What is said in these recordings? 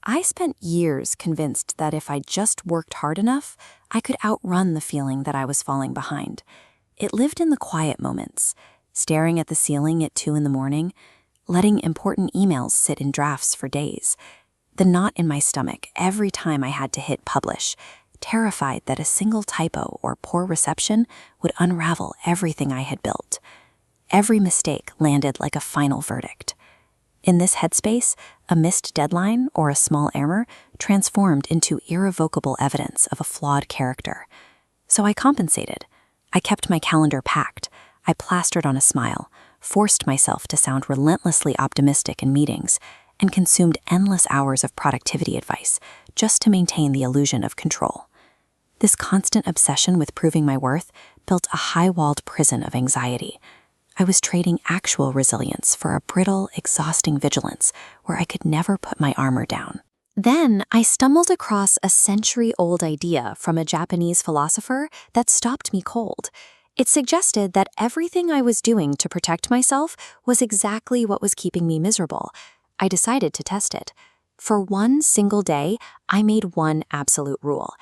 I spent years convinced that if I just worked hard enough, I could outrun the feeling that I was falling behind. It lived in the quiet moments, staring at the ceiling at 2 in the morning, letting important emails sit in drafts for days, the knot in my stomach every time I had to hit publish, terrified that a single typo or poor reception would unravel everything I had built. Every mistake landed like a final verdict. In this headspace, a missed deadline or a small error transformed into irrevocable evidence of a flawed character. So I compensated. I kept my calendar packed. I plastered on a smile, forced myself to sound relentlessly optimistic in meetings, and consumed endless hours of productivity advice just to maintain the illusion of control. This constant obsession with proving my worth built a high-walled prison of anxiety. I was trading actual resilience for a brittle, exhausting vigilance where I could never put my armor down. Then I stumbled across a century-old idea from a Japanese philosopher that stopped me cold. It suggested that everything I was doing to protect myself was exactly what was keeping me miserable. I decided to test it. For one single day, I made one absolute rule.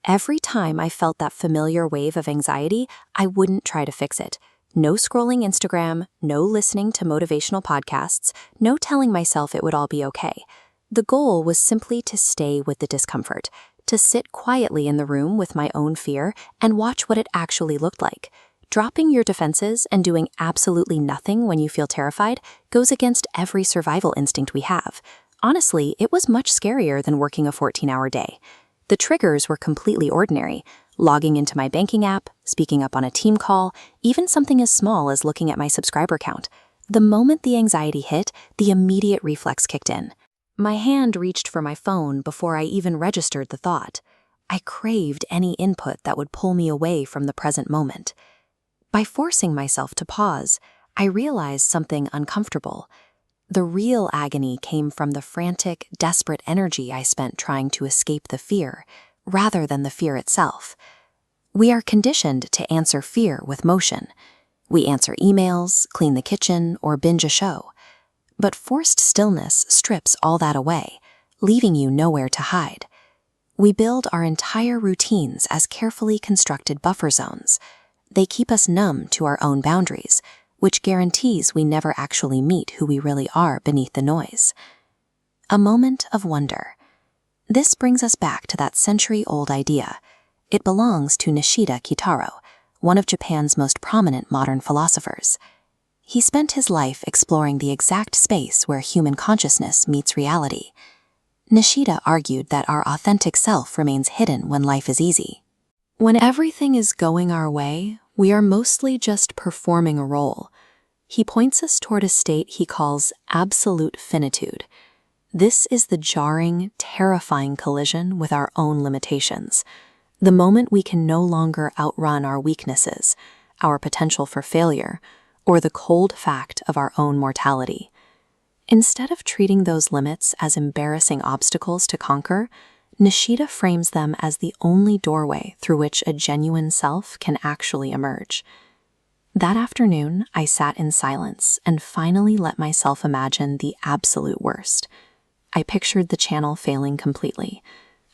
Every time I felt that familiar wave of anxiety, I wouldn't try to fix it. No scrolling Instagram, no listening to motivational podcasts, no telling myself it would all be okay. The goal was simply to stay with the discomfort, to sit quietly in the room with my own fear and watch what it actually looked like. Dropping your defenses and doing absolutely nothing when you feel terrified goes against every survival instinct we have. Honestly, it was much scarier than working a 14-hour day. The triggers were completely ordinary. Logging into my banking app, speaking up on a team call, even something as small as looking at my subscriber count. The moment the anxiety hit, the immediate reflex kicked in. My hand reached for my phone before I even registered the thought. I craved any input that would pull me away from the present moment. By forcing myself to pause, I realized something uncomfortable. The real agony came from the frantic, desperate energy I spent trying to escape the fear, rather than the fear itself. We are conditioned to answer fear with motion. We answer emails, clean the kitchen, or binge a show. But forced stillness strips all that away, leaving you nowhere to hide. We build our entire routines as carefully constructed buffer zones. They keep us numb to our own boundaries, which guarantees we never actually meet who we really are beneath the noise. A moment of wonder. This brings us back to that century-old idea. It belongs to Nishida Kitarō, one of Japan's most prominent modern philosophers. He spent his life exploring the exact space where human consciousness meets reality. Nishida argued that our authentic self remains hidden when life is easy. When everything is going our way, we are mostly just performing a role. He points us toward a state he calls absolute finitude. This is the jarring, terrifying collision with our own limitations. The moment we can no longer outrun our weaknesses, our potential for failure, or the cold fact of our own mortality. Instead of treating those limits as embarrassing obstacles to conquer, Nishida frames them as the only doorway through which a genuine self can actually emerge. That afternoon, I sat in silence and finally let myself imagine the absolute worst. I pictured the channel failing completely.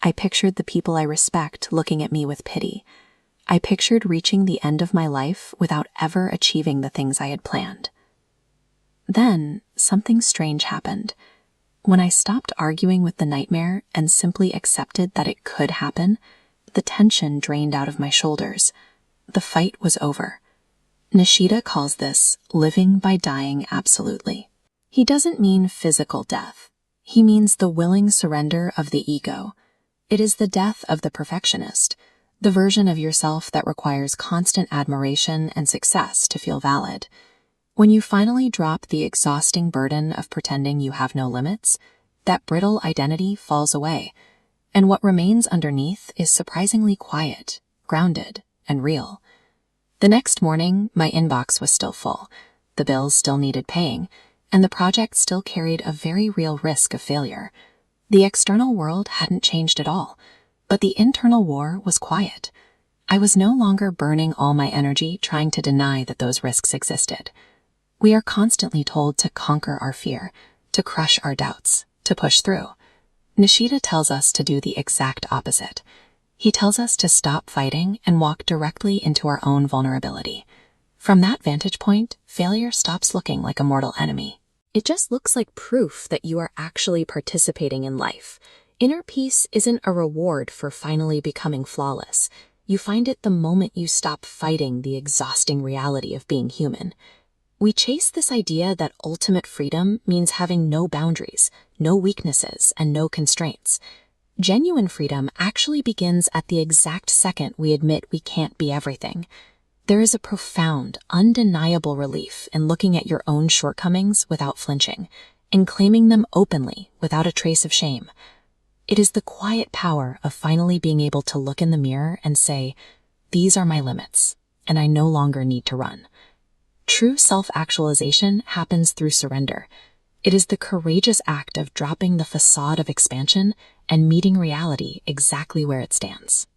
I pictured the people I respect looking at me with pity. I pictured reaching the end of my life without ever achieving the things I had planned. Then, something strange happened. When I stopped arguing with the nightmare and simply accepted that it could happen, the tension drained out of my shoulders. The fight was over. Nishida calls this living by dying absolutely. He doesn't mean physical death. He means the willing surrender of the ego. It is the death of the perfectionist, the version of yourself that requires constant admiration and success to feel valid. When you finally drop the exhausting burden of pretending you have no limits, that brittle identity falls away, and what remains underneath is surprisingly quiet, grounded, and real. The next morning, my inbox was still full. The bills still needed paying, and the project still carried a very real risk of failure. The external world hadn't changed at all, but the internal war was quiet. I was no longer burning all my energy trying to deny that those risks existed. We are constantly told to conquer our fear, to crush our doubts, to push through. Nishida tells us to do the exact opposite. He tells us to stop fighting and walk directly into our own vulnerability. From that vantage point, failure stops looking like a mortal enemy. It just looks like proof that you are actually participating in life. Inner peace isn't a reward for finally becoming flawless. You find it the moment you stop fighting the exhausting reality of being human. We chase this idea that ultimate freedom means having no boundaries, no weaknesses, and no constraints. Genuine freedom actually begins at the exact second we admit we can't be everything. There is a profound, undeniable relief in looking at your own shortcomings without flinching, in claiming them openly without a trace of shame. It is the quiet power of finally being able to look in the mirror and say, "These are my limits, and I no longer need to run." True self-actualization happens through surrender. It is the courageous act of dropping the facade of expansion and meeting reality exactly where it stands.